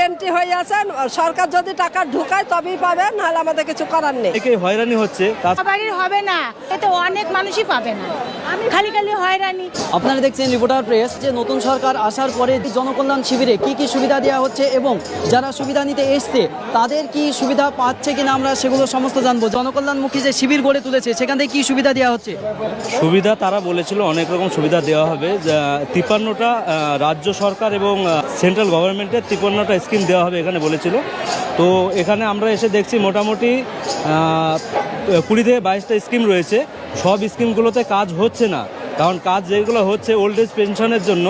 Entry হয়ে আছেন, সরকার যদি টাকা ঢুকায় তবেই পাবে, নাহলে আমাদের কিছু করার নেই। হয়রানি হচ্ছে, বাড়ির হবে না, এতে অনেক মানুষই পাবে না, খালি খালি হয়রানি। আপনারা দেখছেন রিপোর্টার প্রেস। যে নতুন সরকার আসার পরে জনকল্যাণ শিবিরে কি কি সুবিধা দেওয়া হচ্ছে এবং যারা সুবিধা নিতে এসছে তাদের কি সুবিধা পাচ্ছে কিনা আমরা সেগুলো সমস্ত জানবো। জনকল্যাণমুখী যে শিবির গড়ে তুলেছে সেখান থেকে কি সুবিধা দেওয়া হচ্ছে? সুবিধা তারা বলেছিল অনেক রকম সুবিধা দেওয়া হবে। 53টা রাজ্য সরকার এবং সেন্ট্রাল গভর্নমেন্টের 53টা স্কিম দেওয়া হবে এখানে বলেছিল। তো এখানে আমরা এসে দেখছি মোটামুটি 20 থেকে 22টা স্কিম রয়েছে। সব স্কিমগুলোতে কাজ হচ্ছে না, কারণ কাজ যেগুলো হচ্ছে ওল্ড এজ পেনশনের জন্য,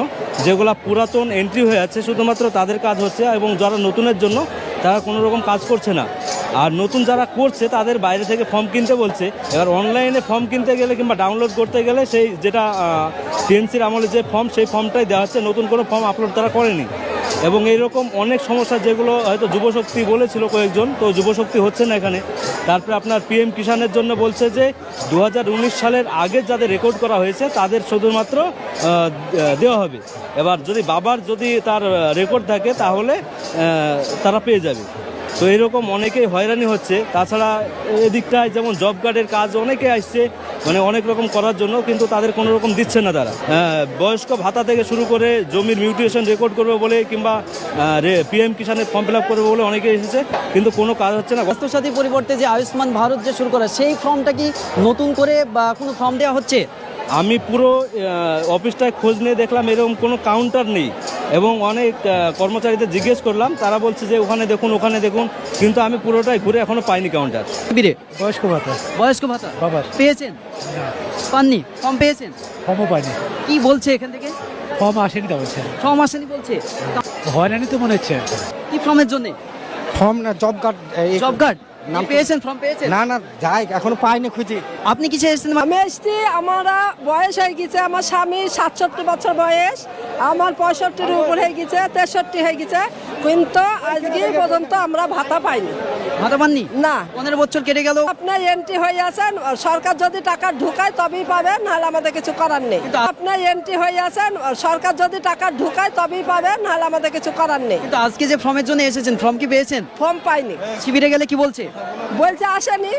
যেগুলো পুরাতন এন্ট্রি হয়ে আছে শুধুমাত্র তাদের কাজ হচ্ছে, এবং যারা নতুনের জন্য তারা কোনো রকম কাজ করছে না। আর নতুন যারা করছে তাদের বাইরে থেকে ফর্ম কিনতে বলছে। এবার অনলাইনে ফর্ম কিনতে গেলে কিংবা ডাউনলোড করতে গেলে সেই যেটা টিএমসির আমলে যে ফর্ম, সেই ফর্মটাই দেওয়া হচ্ছে, নতুন কোনো ফর্ম আপলোড তারা করেনি। এবং এইরকম অনেক সমস্যা যেগুলো হয়তো যুবশক্তি বলেছিল কয়েকজন, তো যুবশক্তি হচ্ছে না এখানে। তারপরে আপনার পিএম কিষাণের জন্য বলছে যে 2019 সালের আগে যাদের রেকর্ড করা হয়েছে তাদের শুধুমাত্র দেওয়া হবে। এবার যদি বাবার যদি তার রেকর্ড থাকে তাহলে তারা পেয়ে যাবে। তো এরকম অনেকেই হয়রানি হচ্ছে। তাছাড়া এদিকটায় যেমন জব কার্ডের কাজ অনেকে আসছে, মানে অনেক রকম করার জন্য, কিন্তু তাদের কোনো রকম দিচ্ছে না তারা। বয়স্ক ভাতা থেকে শুরু করে জমির মিউটেশন রেকর্ড করবে বলে কিংবা পিএম কিষাণের ফর্ম ফিল আপ করবে বলে অনেকে এসেছে, কিন্তু কোনো কাজ হচ্ছে না। স্বাস্থ্যসাথী পরিবর্তে যে আয়ুষ্মান ভারত যে শুরু করা, সেই ফর্মটা কি নতুন করে বা কোনো ফর্ম দেওয়া হচ্ছে? আমি পুরো অফিসটায় খোঁজ নিয়ে দেখলাম এরকম কোনো কাউন্টার নেই, এবং অনেক কর্মচারীদের জিজ্ঞেস করলাম, তারা বলছে যে ওখানে দেখুন ওখানে দেখুন, কিন্তু আমি পুরোটাই ঘুরে এখনো পাইনি কাউন্টার। বয়স্ক ভাতা পেয়েছেন? পাননি? ফর্ম পেয়েছেন? ফর্মও পাইনি। কি বলছে এখান থেকে? ফর্ম আসেনি তো বলছে। ফর্ম আসেনি বলছে? হয়রানি তো মনে হচ্ছে। কি ফর্মের জন্য? ফর্ম না, জব কার্ড। জব কার্ড পেয়েছেন? ফর্ম পেয়েছেন? না না, যাই এখনো পাইনি, খুঁজি। আপনি কিসে এসেছেন? আমি এসছি, আমরা বয়স হয়ে গেছে, আমার স্বামী 67 বছর বয়স, আমার 65-র উপর হয়ে গেছে, 63 হয়ে গেছে, কিন্তু আজকে পর্যন্ত আমরা ভাতা পাইনি। ভাতা পাননি? না। 15 বছর কেটে গেল। আপনার এন্ট্রি হয়ে আছেন, সরকার যদি টাকা ঢুকায় তবেই পাবে, নাহলে আমাদের কিছু করার নেই। আপনার এন্ট্রি হয়ে আছেন, সরকার যদি টাকা ঢুকায় তবেই পাবে, নাহলে আমাদের কিছু করার নেই। কিন্তু আজকে যে ফর্মের জন্য এসেছেন, ফর্ম কি পেয়েছেন? ফর্ম পাইনি। শিবিরে গেলে কি বলছে? বলছে আসেনি।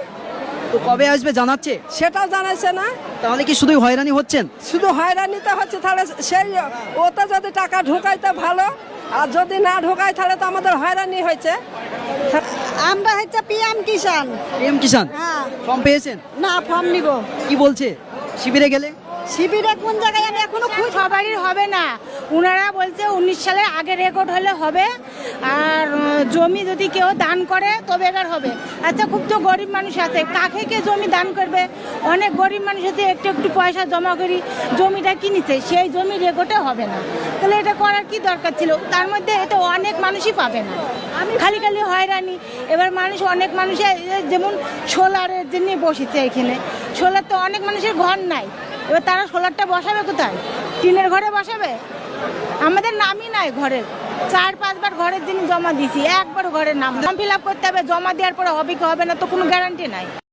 তো কবে আসবে জানাচ্ছে? সেটাও জানাচ্ছে না। তাহলে কি শুধুই হয়রানি হচ্ছেন? শুধু হয়রানিতে হচ্ছে, তাহলে সেই ওতে যদি টাকা ঢুকাইতে ভালো, আর যদি না ঢুকায় তাহলে তো আমাদের হয়রানি হয়েছে। আমরা হচ্ছে পিএম কিষাণ। পিএম কিষাণ হ্যাঁ। ফর্ম পেয়েছেন? না, ফর্ম নিব। কি বলছে শিবিরে গেলে? শিবিরে কোন জায়গায় আমি এখনো খুব সবারই হবে না। ওনারা বলছে 19 সালের আগে রেকর্ড হলে হবে, আর জমি যদি কেউ দান করে তবে এবার হবে। আচ্ছা, খুব তো গরিব মানুষ আছে, কাকে কে জমি দান করবে? অনেক গরিব মানুষ আছে, একটু একটু পয়সা জমা করি জমিটা কিনেছে, সেই জমি রেকর্ডে হবে না। তাহলে এটা করার কি দরকার ছিল? তার মধ্যে এটা অনেক মানুষই পাবে না, খালি খালি হয়রানি। এবার মানুষ, অনেক মানুষের যেমন সোলারের জন্য বসেছে এখানে, সোলার তো অনেক মানুষের ঘর নাই, এবার তারা সোলারটা বসাবে কোথায়? টিনের ঘরে বসাবে? আমাদের নামই নাই ঘরের, 4-5 বার ঘরের জন্য জমা দিছি, একবার ঘরের নাম ফিল আপ করতে হবে, জমা দেওয়ার পরে হবে কি হবে না তো কোনো গ্যারান্টি নাই।